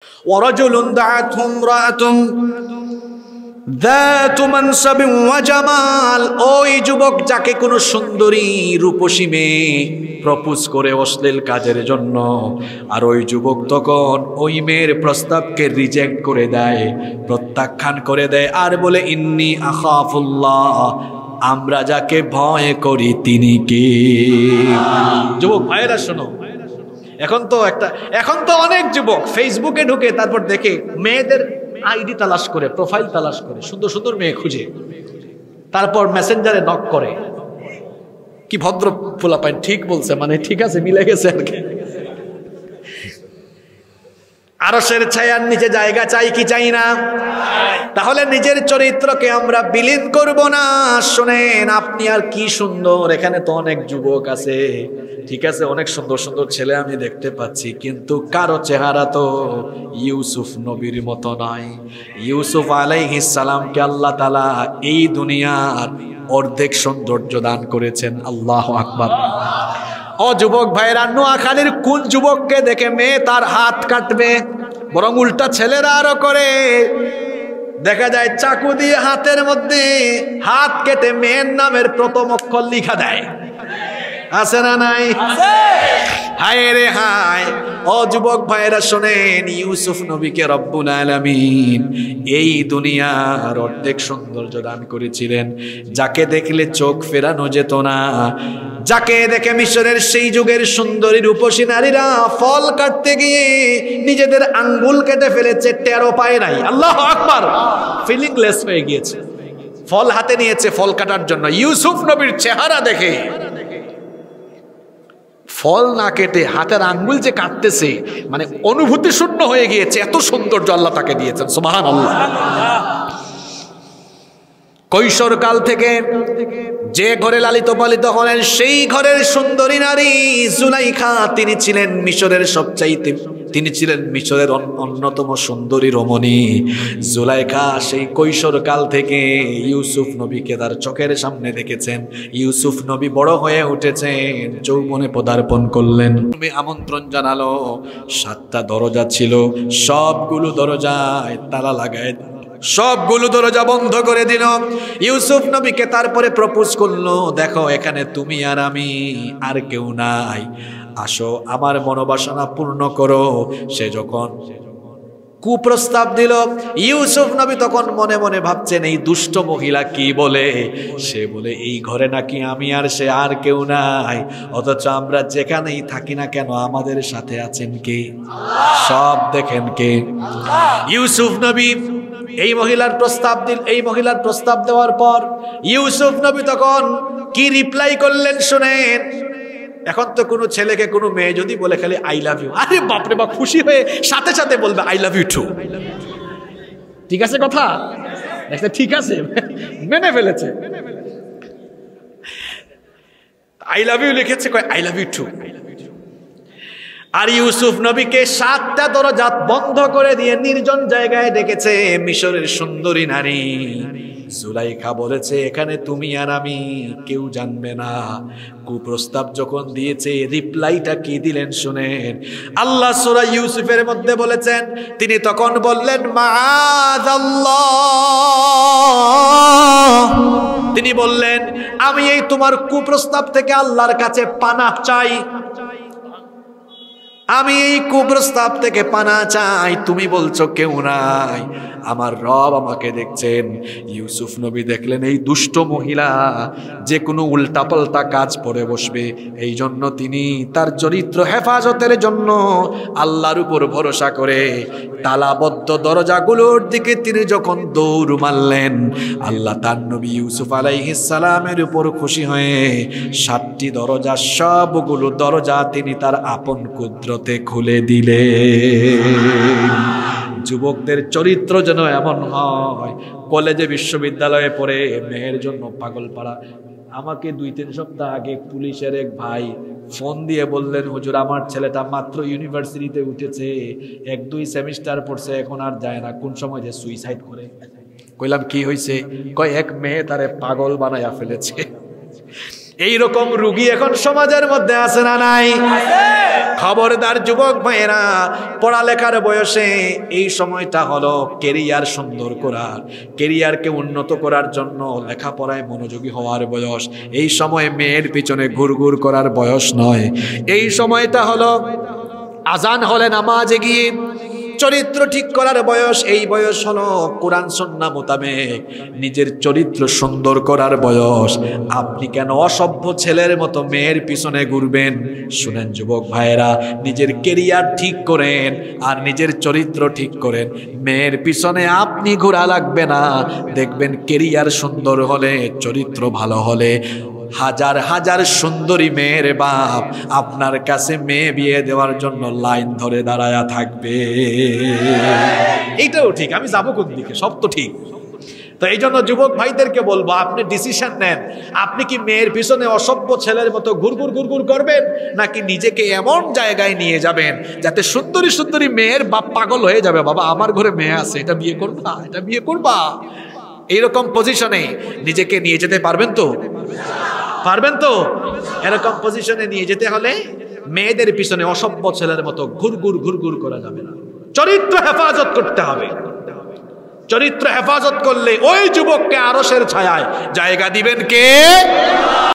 ওয়ারাজুলুন দাআতহু ইমরাআতুন যাতু মানসাবিন ওয়া জামাল, ওই যুবক যাকে কোনো সুন্দরী রূপসী মেয়ে প্রপোজ করে অশ্লীল কাজের জন্য, আর ওই যুবক তখন ওই মেয়ের প্রস্তাবকে রিজেক্ট করে দেয়, প্রত্যাখ্যান করে দেয়, আর বলে ইন্নী আখাফুল্লাহ, আমরা যাকে ভয় করি তিনি কে? যুবক ভাইরা শোনো, এখন তো অনেক যুবক ফেসবুকে ঢুকে তারপর দেখে মেয়েদের আইডি তালাশ করে, প্রোফাইল তালাশ করে, সুন্দর সুন্দর মেয়ে খুঁজে, তারপর মেসেঞ্জারে নক করে। কি ভদ্র পোলাপাইন, ঠিক বলছে, মানে ঠিক আছে, মিলে গেছে আর কি। আরশের ছায়ার নিচে জায়গা চাই কি চাই না? তাহলে নিজের চরিত্রকে আমরা বিলীন করব না। শুনেন, আপনি আর কি সুন্দর, এখানে তো অনেক যুবক আছে, ঠিক আছে, অনেক সুন্দর সুন্দর ছেলে আমি দেখতে পাচ্ছি, কিন্তু কারো চেহারা তো ইউসুফ নবীর মতো নয়। ইউসুফ আলাইহিস সালামকে আল্লাহ তাআলা এই দুনিয়ার অর্ধেক সৌন্দর্য দান করেছেন। আল্লাহু আকবার। ও যুবক ভাইরা, নোয়াখালীর কোন যুবককে দেখে মেয়ে তার হাত কাটবে? বরং উল্টা ছেলেরা আরো করে, দেখা যায় চাকু দিয়ে হাতের মধ্যে হাত কেটে মেয়ের নামের প্রথম অক্ষর লিখা দেয়। আছে না নাই? হায় রে হায়। ও যুবক ভাইরা শোনেন, ইউসুফ নবীকে রব্বুল আলামিন এই দুনিয়ার অর্ধেক সৌন্দর্য দান করেছিলেন, যাকে দেখলে চোখ ফেরানো যেত না, যাকে দেখে মিশরের সেই যুগের সুন্দরী রূপসী নারীরা ফল কাটতে গিয়ে নিজেদের আঙ্গুল কেটে ফেলেছে, টেরও পায় নাই। আল্লাহু আকবার। ফিলিংলেস হয়ে গিয়েছে, ফল হাতে নিয়েছে ফল কাটার জন্য, ইউসুফ নবীর চেহারা দেখে ফল না কেটে হাতের আঙ্গুল যে কাটতেছে, মানে অনুভূতি শূন্য হয়ে গিয়েছে, এত সৌন্দর্য আল্লাহ তাকে দিয়েছেন। সুবহানাল্লাহ। কৈশোরকাল থেকে যে ঘরে লালিত পালিত হলেন, সেই ঘরের সুন্দরী নারী জুলাইখা, তিনি ছিলেন মিশরের অন্যতম সুন্দরী রমণী। জুলাইখা সেই কৈশোরকাল থেকে ইউসুফ নবীকে তার চোখের সামনে দেখেছেন। ইউসুফ নবী বড় হয়ে উঠেছেন, যৌবনে পদার্পণ করলেন, আমন্ত্রণ জানালো। 7টা দরজা ছিল, সবগুলো দরজায় তালা লাগায়, সবগুলো দরজা বন্ধ করে দিল। ইউসুফ নবীকে তারপরে প্রপোজ করলো, দেখো এখানে তুমি আর আমি, আর কেউ নাই, আসো আমার মনোবাসনা পূর্ণ করো। সে যখন কুপ্রস্তাব দিল, ইউসুফ নবী তখন মনে মনে ভাবছেন, এই দুষ্ট মহিলা কি বলে, সে বলে এই ঘরে নাকি আমি আর সে, আর কেউ নাই, অথচ আমরা যেখানেই থাকি না কেন আমাদের সাথে আছেন কে? সব দেখেন কে? ইউসুফ নবী এই মহিলার প্রস্তাব দেওয়ার পর ইউসুফ নবী তখন কি রিপ্লাই করলেন শুনেন। এখন তো কোনো ছেলেকে কোনো মেয়ে যদি বলে খালি আই লাভ ইউ, আরে বাপরে বাপ, খুশি হয়ে সাথে সাথে বলবে আই লাভ ইউ টু। ঠিক আছে কথা? ঠিক আছে, মেনে ফেলেছে। আই লাভ ইউ লিখেছে, কয় আই লাভ ইউ টু। আর ইউসুফ নবীকে 7টা দরজা বন্ধ করে দিয়ে নির্জন জায়গায় ডেকেছে মিশরের সুন্দরী নারী জুলাইখা। বলেছে এখানে তুমি আর আমি, কেউ জানবে না। কুপ্রস্তাব যখন দিয়েছে, রিপ্লাইটা কি দিলেন শুনেন। আল্লাহ সূরা ইউসুফের মধ্যে বলেছেন, তিনি তখন বললেন মাআযাল্লাহ, তিনি বললেন আমি এই তোমার কুপ্রস্তাব থেকে আল্লাহর কাছে পানাহ চাই, আমি এই কুপ্রস্তাব থেকে পানাহ চাই। তুমি বলছো কেউ নাই, আমার রব আমাকে দেখছেন। ইউসুফ নবী দেখলেন এই দুষ্ট মহিলা যে কোনো উল্টাপাল্টা কাজ করে বসবে, এই জন্য তিনি তার চরিত্র হেফাজতের জন্য আল্লাহর উপর ভরসা করে তালাবদ্ধ দরজাগুলোর দিকে তিনি যখন দৌড় মারলেন, আল্লাহ তার নবী ইউসুফ আলাইহিস সালামের উপর খুশি হয়ে 7টি দরজা, সবগুলো দরজা তিনি তার আপন কুদরতে খুলে দিলেন। যুবকদের চরিত্র যেন এমন হয়, কলেজে বিশ্ববিদ্যালয়ে পড়ে মেয়ের জন্য পাগল পাড়া। আমাকে 2-3 সপ্তাহ আগে পুলিশের এক ভাই ফোন দিয়ে বললেন, হুজুর আমার ছেলেটা মাত্র ইউনিভার্সিটিতে উঠেছে, 1-2 সেমিস্টার পড়ছে, এখন আর যায় না, কোন সময় যে সুইসাইড করে। কইলাম কি হয়েছে? কয় এক মেয়ে তারে পাগল বানায়া ফেলেছে। এইরকম রুগী এখন সমাজের মধ্যে আছে না নাই? খবরদার যুবক ভাইয়েরা, পড়ালেখার বয়সে এই সময়টা হলো কেরিয়ার সুন্দর করার, কেরিয়ারকে উন্নত করার জন্য লেখাপড়ায় মনোযোগী হওয়ার বয়স। এই সময় মেয়ের পিছনে ঘুরঘুর করার বয়স নয়। এই সময়টা হলো আজান হলে নামাজে গিয়ে চরিত্র ঠিক করার বয়স। এই বয়স হলো কোরআন সুন্নাহ মোতাবেক নিজের চরিত্র সুন্দর করার বয়স। আপনি কেন অসভ্য ছেলের মতো মেয়ের পিছনে ঘুরবেন? শুনেন যুবক ভাইয়েরা, নিজের কেরিয়ার ঠিক করেন আর নিজের চরিত্র ঠিক করেন। মেয়ের পিছনে আপনি ঘোরা লাগবে না। দেখবেন কেরিয়ার সুন্দর হলে, চরিত্র ভালো হলে, হাজার হাজার সুন্দরী মেয়ের বাপ আপনার কাছে মেয়ে বিয়ে দেওয়ার জন্য লাইন ধরে দাঁড়ায়া থাকবে। এইটাও ঠিক, আমি যাবো কোন দিকে? সব তো ঠিক। তো এই জন্য যুবক ভাইদেরকে বলবো, আপনি ডিসিশন নেন। আপনি কি মেয়ের পিছনে অসভ্য ছেলের মতো ঘুরঘুর ঘুরঘুর করবেন, নাকি নিজেকে এমন জায়গায় নিয়ে যাবেন যাতে সুন্দরী সুন্দরী মেয়ের বাপ পাগল হয়ে যাবে, বাবা আমার ঘরে মেয়ে আছে, এটা বিয়ে করবা, এটা বিয়ে করবা। এইরকম পজিশনে নিজেকে নিয়ে যেতে পারবেন তো? পারবেন তো? এরকম পজিশনে নিয়ে যেতে হলে মেয়েদের পিছনে অসভ্য ছেলের মতো ঘুরঘুর ঘুরঘুর করা যাবে না। চরিত্র হেফাজত করতে হবে। চরিত্র হেফাজত করলে ওই যুবককে আরশের ছায়ায় জায়গা দিবেন কে?